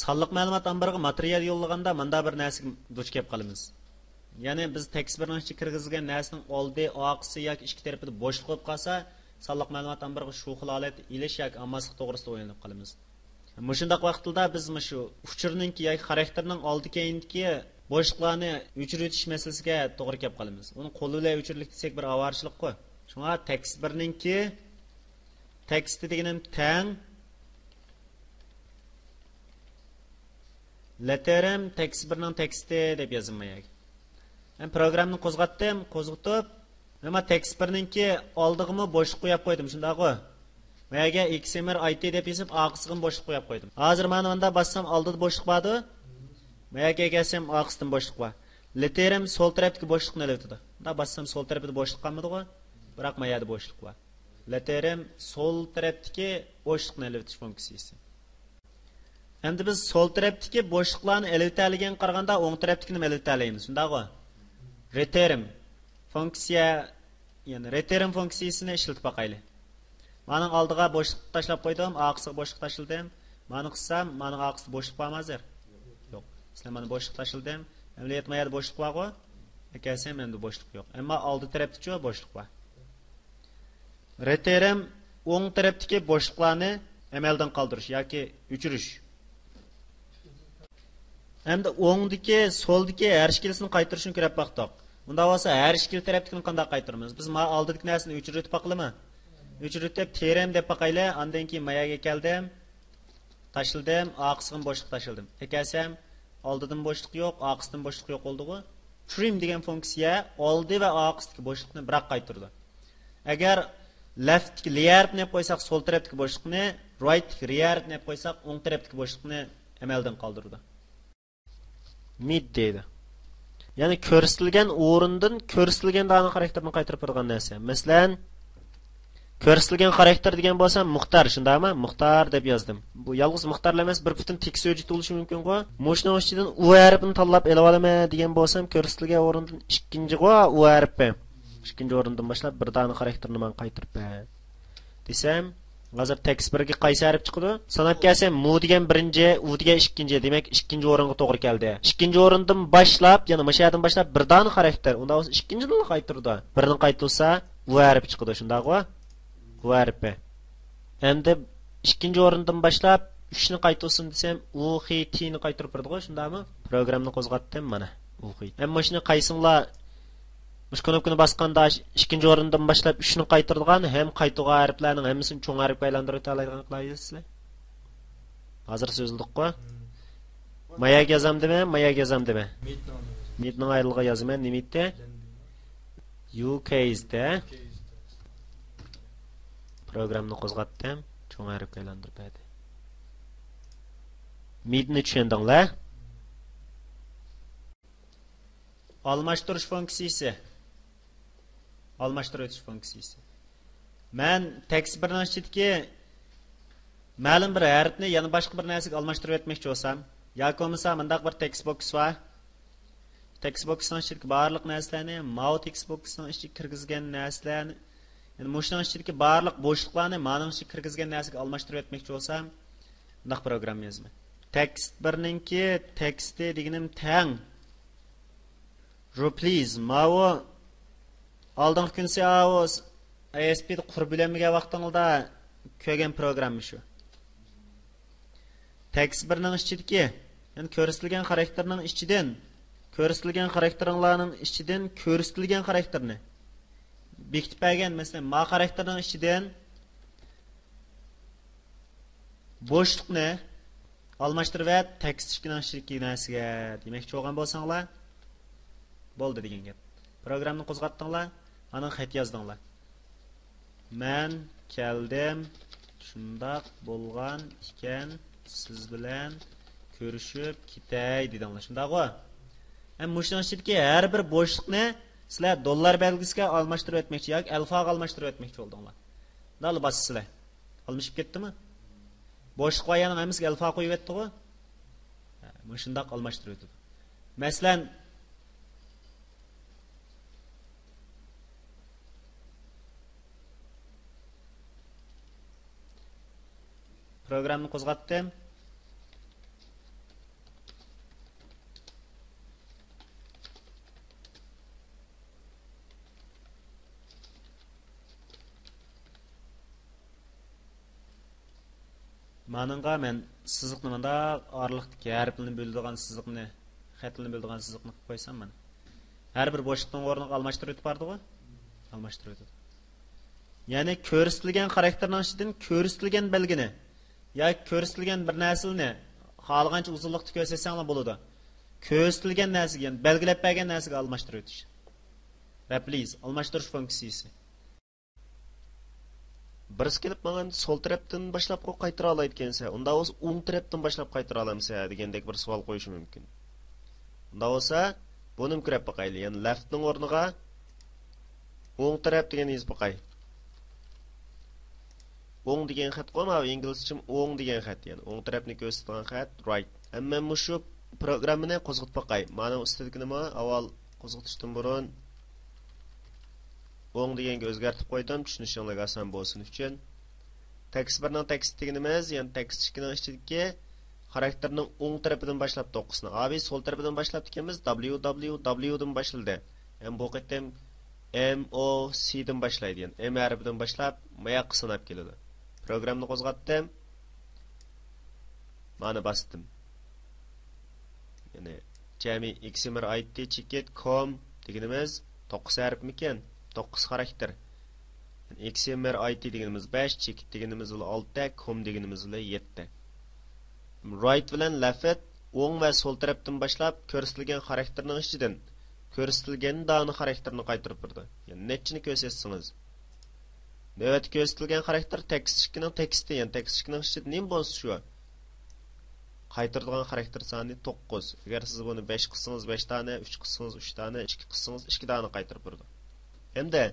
sonliq ma'lumot omboriga material yo'llaganda manda bir narsaga duch kelib qolamiz. Ya'ni biz tekst bir narsa kirgizgan narsaning oldi, oqisi yoki ikki tarafida bo'shliq bo'lib qolsa, sonliq ma'lumot omboriga shu xil holat ilish yoki olmaslik to'g'risida o'ylanib qolamiz. Mushundaq vaqtda biz shu uchurningki yoki xarakterning oldi keyinki bo'shliqlarni o'chiritish masalasiga to'g'ri kelib qolamiz. Uni qo'l bilan o'chirlik desak bir avarchilik qo'y. Shunga tekst birninki teksti deganim tang letterim tekst birning teksti deb yozilmaydi. Men programni qo'zg'atdim, qo'zg'atib, nima tekst birninki oldig'imi bo'shliq qo'yib qo'ydim, shundaqmi? Mayaga XMR IT deb yozib, oqisiga bo'shliq qo'yib qo'ydim. Hozir men bunda bassam oldida bo'shliq bordi. Mayaga kelsam oqisidan bo'shliq bor. Letterim sol tarafdagi bo'shliqni oladi. Bunda bassam sol tarafida bo'shliq qolmadi-ku, biroq mayada bo'shliq bor. Letterim sol tarafdagi bo'shliqni oladish funksiyasi. Endi biz sol tarafdagi bo'shliqlarni elitaligan qaraganda o'ng tarafdagini elitalaymiz, shundaqmi? Return funksiya, ya'ni return funksiyasini ishlatib boqaylik. Mening oldiga bo'shliq tashlab qo'ydim, oqisiga bo'shliq tashladim. Meni qilsam, mening oqisida bo'shliq bormi hozir? Yo'q. Sizlar meni bo'shliq tashladim. Amaliyot mayada bo'shliq bormi? Akasam endi bo'shliq yo'q. Ammo oldi tarafda-chi bo'shliq bor. Return o'ng tarafdagi bo'shliqlarni amaldan qoldirish yoki o'chirish. Endi o'ngdagi, soldagi har ikkilisini qaytarishni ko'rib baqdik. Bunda bo'lsa har ikkili tarafdagini qanday qaytaramiz? Biz oldidagi narsani o'chirib boqilimi? O'chirib terim deb boqaylik, undan keyin mayaga keldim, tashladim, oqisiga bo'shliq tashladim. Ekasam, oldidan bo'shliq yo'q, oqisidan bo'shliq yo'q bo'ldi-ku. Trim degan funksiya oldi va oqisidagi bo'shliqni biroq qaytardi. Agar left rear deb qo'ysak sol tarafdagi bo'shliqni, right rear deb qo'ysak o'ng tarafdagi bo'shliqni amaldan qoldirdi. Mid deydi. Ya'ni ko'rsatilgan o'rindan ko'rsatilgan dani xarakterini qaytarib bergan narsa. Masalan, ko'rsatilgan xarakter degan bo'lsa, muxtar, shundaymi? Muxtar deb yozdim. Bu yolg'iz muxtarlar emas, bir butun tekst hujjat bo'lishi mumkin-ku. Mo'shning ichidan u harfini tanlab ela olaman degan bo'lsam, ko'rsatilgan o'rindan ikkinchi u harfi. Ikkinchi o'rindan boshlab bir dani xarakterini men qaytarib ber. Desam, hozir tekst birga qaysi harf chiqdi? Sanab kelsam, mu degan birinchi, u degan ikkinchi, demak ikkinchi o'ringa to'g'ri keldi. Ikkinchi o'rindan boshlab, ya'ni mashyadan boshlab bir dani xarakter, unda o'zi ikkinchidan qaytardi. Birini qaytarsa, u harf chiqdi, shundaqmi? U harfi. Endi ikkinchi o'rindan boshlab 3 ni qaytarsin desam, u xitini qaytarib berdi-ku, shundaqmi? Programni qo'zg'atdim mana. U xit. Ammo shuni qaysinglar Mush knopkani basqanda ikkinchi o'rindan boshlab 3 ni qaytirgan ham qaytuga harflarning hammasini cho'ng harfga aylantirib oladigan qilasizlar. Hozir so'zildik-ku. Mayak yozamdimi? Mayak yozamdimi? Midning ayrilg'i yozaman, nimitda? UK'da. Programni qo'zg'atdim, cho'ng harfga aylantirib berdi. Midni tushundinglar? Almashtirish funksiyasi. Almashtirish funksiyasi. Men tekst bir narsadagi ma'lum bir harfni yana boshqa bir narsaga almashtirib etmoqchi bo'lsam, yoki bo'lmasa mendaq bir text box bor. Text boxning ichidagi barliq narsalarni, mau text boxning ichiga kirgizgan narsalarni, ya'ni mushning ichidagi barliq bo'shliqlarni ma'ning ichiga kirgizgan narsaga almashtirib etmoqchi bo'lsam, bundaq program yozaman. Text birninki teksti deganim tang. Please, mau oldingi kunsi ASP'da qurib bilinmagan vaqtingizda ko'rgan programmi shu. Tekst birning ichidagi, ya'ni ko'rsatilgan xarakterning ichidan, ko'rsatilgan xarakterlarning ichidan ko'rsatilgan xarakterni bekitib bergan, masalan, ma xarakterning ichidan bo'shliqni almashtirib va tekst ichidagi narsaga demoqchi bo'lgan bo'lsanglar, bo'ldi degan gap. Programni qo'zg'atdinglar, ana xat yozdinglar. Men keldim, shundaq bo'lgan ekan, siz bilan ko'rishib ketay dedinglar. Shundaqmi? Ham mushning ichidagi har bir bo'shliqni sizlar dollar belgisiga almashtirib etmoqchi yoki alfaga almashtirib etmoqchi bo'ldinglar. Dal bossizlar. Almashib ketdimi? Bo'shliq qo'yganning hammasiga alfa qo'yib etdi-ku. Mushundaq almashtirib etdi. Masalan, programni qo'zg'atdim. Маныңға мен сызықны мында аралықтық әріпілін бөлдіған сызықны, қәтілін бөлдіған сызықны қойсам мен. Әрбір бошлықтың орныға алмаштыру өтіп барды ғой? Алмаштыру өтіп. Яғни көрсетілген характерінің ішіден көрсетілген белгіні, яки көрсетілген бір нәсілні қалғанша ұзынлықты көрсетсең болады. Көрсетілген нәсіге, белгілеп берген нәсіге алмаштыру өтіш. Replace, алмаштырыш функциясы. Бірisi kelib mаған sol tarafdan boshlab qaytara oladi ekansa, unda o'z o'ng tarafdan boshlab qaytara olamsa degandek bir savol qo'yish mumkin. Unda bo'lsa, buni ko'rib boqaylik. Ya'ni leftning o'rniga o'ng taraf degan yozib boqay. O'ng degan xat qo'yma, inglizcha o'ng degan xat, ya'ni o'ng tarafni ko'rsatgan xat right. Amma bu shu programmani qo'zg'atib boqay. Mana ustidagini avval qo'zg'atishdan burun o'ng deganga o'zgartib qo'ydim, tushunishingizga oson bo'lsin uchun. Tekst birning tekst deganimiz, ya'ni tekst ikkining ichidagi xarakterning o'ng tarafidan boshlab to'qqisini. Abi sol tarafidan boshlab ekanmiz, www dan boshlanadi. Ham bu qatam MOC dan boshlaydi, ya'ni M harfidan boshlab moyoq sanab keladi. Programni qo'zg'atdim. Mana bosdim. Ya'ni jami xmr it cheket com deganimiz 9 harfmikan? 9 xarakter. XMR IT deganimiz 5, chekit deganimiz 6, com deganimiz 7. Right bilan left o'ng va so'l tarafdan boshlab ko'rsatilgan xarakterning ichidan ko'rsatilgan dani xarakterini qaytarib berdi. Ya'ni nechini ko'rsatsangiz. Navbat ko'rsatilgan xarakter tekst ishkining teksti, ya'ni tekst ishkining ichida nima bo'lsa shu. Qaytaradigan xarakter soni 9. Agar siz buni 5 qilsangiz 5 dana, 3 qilsangiz 3 dana, 2 qilsangiz 2 dana qaytarib berdi. Endi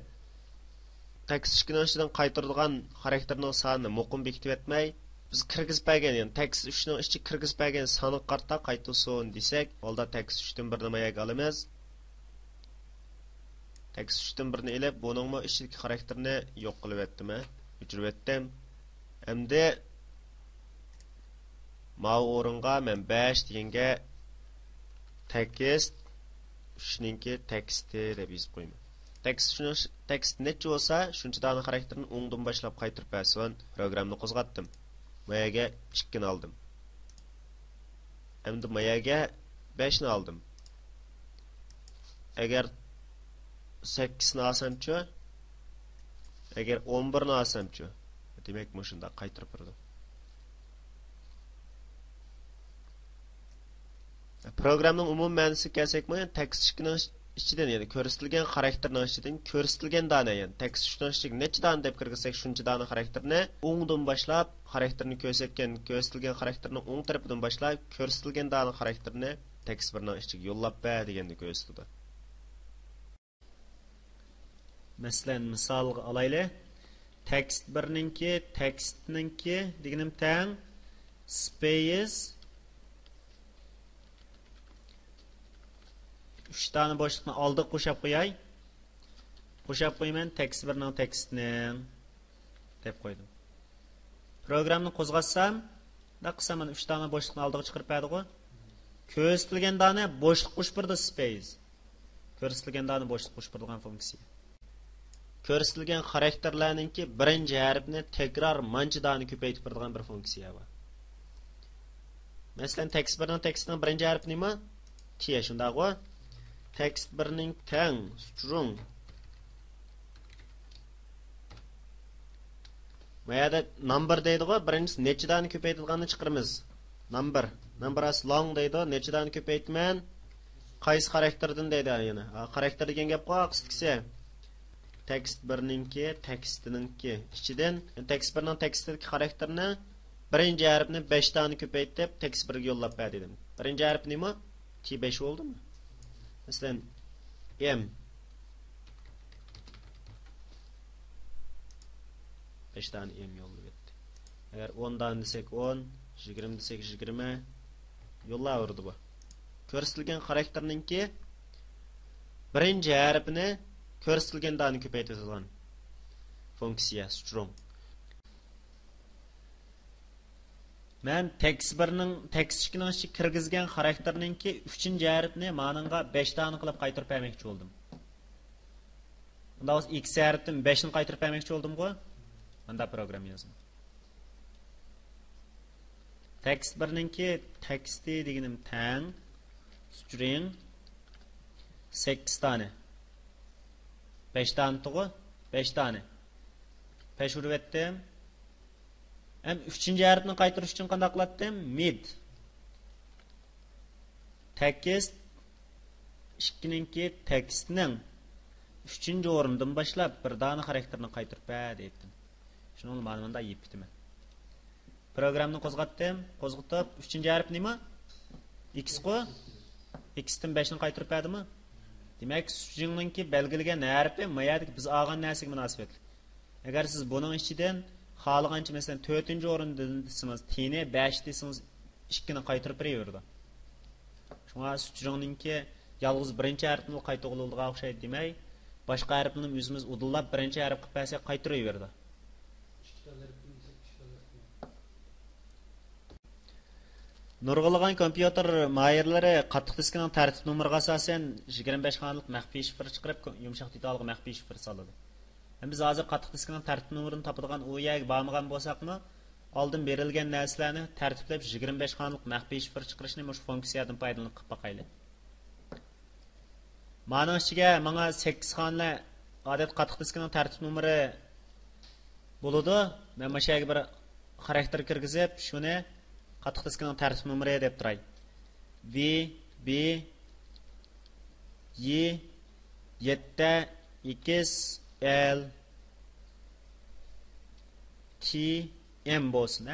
tekst ishkining ichidan qaytaradigan xarakterning sonini muqim bekitib etmay, biz kirgizib bergan, ya'ni tekst 3 ning ichiga kirgizib bergan soni qarta qaytarsin desak, holda tekst 3 dan 1 nimaga olamiz? Tekst 3 dan 1 ni elib, buningmi ichidagi xarakterni yo'q qilib etdim, o'chirib etdim. Endi ma o'ringa men 5 deganga tekst 3 ningki teksti deb yozib qo'yman. Tekst necha bo'lsa, shuncha dana xarakterini o'ngdan boshlab qaytarib bersin. Programni qo'zg'atdim. Mayaga 2 ni oldim. Endi mayaga 5 ni oldim. Agar 8 ni olsam-chi, agar 11 ni olsam-chi, demak, shunda qaytarib berdim. Programning umum ma'nosi kelsak-mi, tekst ishkining ichidan, ya'ni ko'rsatilgan xarakterning ichidan ko'rsatilgan dana, ya'ni tekst ishning ichiga necha dana deb kirgizsak, shuncha dana xarakterni o'ngdan boshlab, xarakterni ko'rsatilgan xarakterning o'ng tarafidan boshlab, ko'rsatilgan dana xarakterni tekst birning ichiga yo'llab ber deganni ko'rsatadi. Masalan, misol olaylik. Tekst birninki, tekstninki deganim tang space 3 tane boşluqni oldiga qo'shib qo'yay. Qo'shib qo'yman tekst birning tekstini deb qo'ydim. Programni qo'zg'atsam, da qilsam 3 tane boshliqni oldiga chiqarib berdi-ku. Ko'rsatilgan dana boshliq qo'shib berdi space. Ko'rsatilgan dana boshliq qo'shib bergan funksiya. Ko'rsatilgan xarakterlarningki birinchi harfni takror mancha dana ko'paytirib beradigan bir funksiya bor. Masalan, tekst birning tekstining birinchi harfi nima? T shundaqmi? Tekst birning tang strong. Mayada number deydi-ku, birinchisi nechadan ko'paytirilganini chiqaramiz. Number as long deydi, nechadan ko'paytman? Qaysi xarakterdan deydi yana. Xarakter degan gap qolsa, tekst birninki, tekstininki ichidan tekst birning tekstidagi xarakterni birinchi harfni 5 dani ko'paytirib tekst birga yo'llab ber dedim. Birinchi harf nima? T5 bo'ldimi? Masalan, M 5 tane M yollab etdi. Agar 10 dan desek 10, 20 desek 20 yollaverdi bu. Ko'rsatilgan xarakterninki birinchi harfini ko'rsatilgan dani ko'paytiradigan funksiya strong. Men tekst birning tekst ishkining ichiga kirgizgan xarakterninki 3-chi harfni ma'nonga 5 dani qilib qaytarib bermoqchi bo'ldim. Unda x harfidan 5 ni qaytarib bermoqchi bo'ldim-ku. Bunda program yozdim. Tekst birninki teksti deganim tang string 8 tane. 5 tane to'g'ri, 5 tane. Pesh urib etdim. Hem 3-chi harfni qaytarish uchun qanday qilatdim? Mid. Tekst 2-ninki tekstning 3-chi o'rindan boshlab bir dona xarakterni qaytarib berdim. Shuni ma'nomda yeb bitaman. Programni qo'zg'atdim, qo'zg'atib 3-chi harf nima? X qo'y. X dan 5 ni qaytarib berdimi? Demak, stringninki belgilangan harfi mayadagi biz olgan narsaga munosabatli. Agar siz buning ichidan xohlagancha masalan 4-chi o'rinda desangiz, t-ni 5 desangiz 2 ni qaytarib beraveradi. Shunga stringninki yalnız birinchi harfni qayta o'g'ildiga o'xshaydi demay, boshqa harfni o'zimiz udillab birinchi harf qilib bersak qaytaraveradi. Nurg'ulg'an kompyuter mayirlari qattiq diskining tartib nomeriga asosan 25 xonalik maxfiy shifr chiqarib yumshoq detalga maxfiy shifr soladi. Biz hozir qattiq diskining tartib nomerini topadigan u yerga bormagan bo'lsaqmi, oldin berilgan narsalarni tartiblab 25 xonalik maxfiy shifr chiqarishni mush funksiyadan foydalanib qilib boqaylik. Ma'no ichiga menga 8 xonli odat qattiq diskining tartib nomeri bo'ladi. Men mashayga bir xarakter kirgizib, shuni qattiq diskining tartib nomeri deb turay. V B Y 7 X L T M bo'lsin.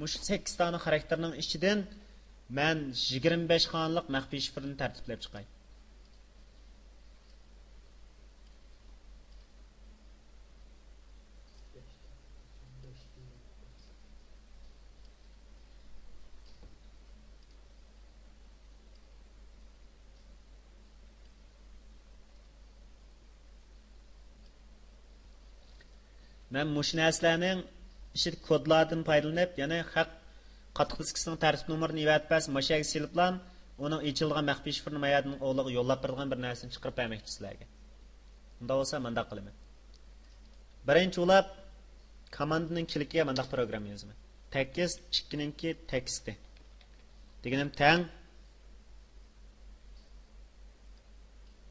Mush 8 dona xarakterning ichidan men 25 xonlik maxfiy shifrni tartiblab chiqay. Men mush narsalarning ishit kodlardan foydalanib, ya'ni haq qattiq diskisining tartib nomerini evatpas, mashaga siliblan, uning ichilgan maxfiy shifrni mayadning o'g'liga yo'llab bergan bir narsani chiqarib bermoqchi sizlarga. Unda bo'lsa, menda qilaman. Birinchi ulab komandaning kilikiga menda program yozaman. Tekst 2-ninki teksti. Deganim tang.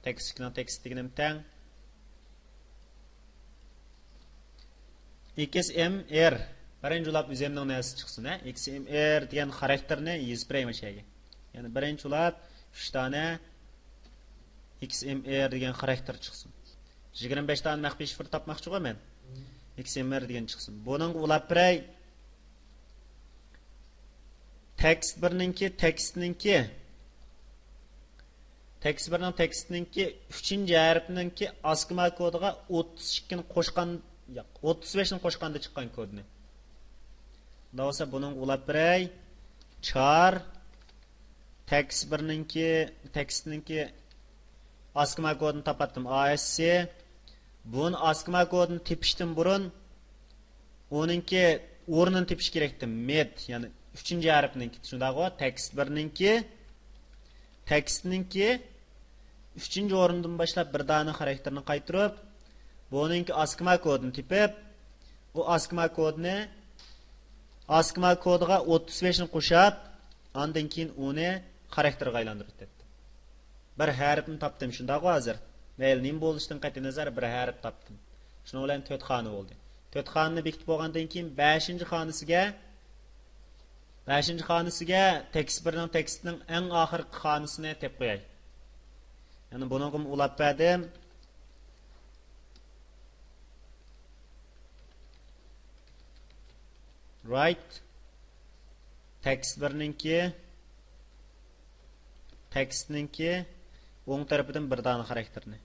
Tekst 2-ning teksti deganim tang. XMR birinchi ulab o'zimning narsa chiqsin, XMR degan xarakterni yozib berayman shayga. Ya'ni birinchi ulab 3 dona XMR degan xarakter chiqsin. 25 dona maxfiy shifr topmoqchi men. XMR degan chiqsin. Buning ulab biray tekst birninki tekstninki tekst birning tekstninki 3-chi harfninki askma kodiga 32 ni qo'shgan 35 ni qo'shganda chiqqan kodni. Davsa buning ulab biray char tekst birninki tekstninki askma kodini topatdim. ASC bun askma kodini tepishdan burun o'ninki o'rnini tepish kerakdi. Met, ya'ni 3-chi harfninki. Shundaqo tekst birninki tekstninki 3-chi o'rindan boshlab bir dona xarakterni qaytarib buningki askma kodini tepib, o askma kodni askma kodiga 35 ni qo'shib, undan keyin uni xarakterga aylantirib ketdi. Bir harfni topdim shundaq hozir. Mayli nim bo'lishidan qat'iy nazar bir harf topdim. Shuning bilan 4 xona bo'ldi. 4 xonani bekitib bo'lgandan keyin 5-chi xonasiga tekst birning tekstining eng oxirgi xonasini tep qo'yay. Ya'ni buni ulab berdim. Right tekst birninki tekstninki o'ng tarafidan bir dona xarakterni.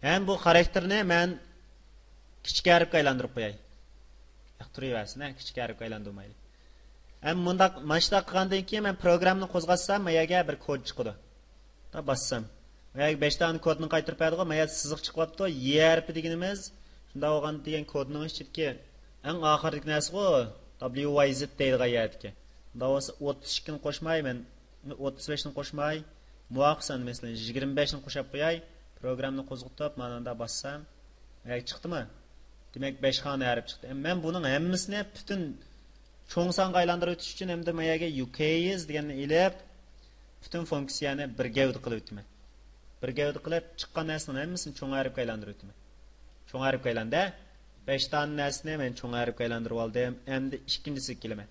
Ham bu xarakterni men kichik harfga aylantirib qo'yay. Yoqtiraversin, kichik harfga aylantirmaydi. Ham bundaq mashta qilgandan keyin men programni qo'zg'atsam, mayaga bir kod chiqadi. Ta bassam. Mayaga 5 dona kodni qaytarib berdi, maya siziq chiqyapti. Y harfi deganimiz shunda olgan degan kodning ichidagi eng oxirgi narsa bu WYZ deydigan yerga. Davos 32 ni qo'shmay, men 35 ni qo'shmay, muvofiqsan masalan 25 ni qo'shib qo'yay, programni qo'zg'atib, mana bassam, chiqdimi? Demak 5 xona harf chiqdi. Men buning hammasini butun cho'ng songa aylantirib o'tish uchun endi mayaga UKS deganni ilib butun funksiyani bir gavda qilib o'tman. Bir gavda qilib chiqqan narsaning hammasini cho'ng harfga aylantirib o'tman. Cho'ng harfga aylanda 5 ta narsani men cho'ng harfga aylantirib oldim. Endi ikkinchisi kelaman.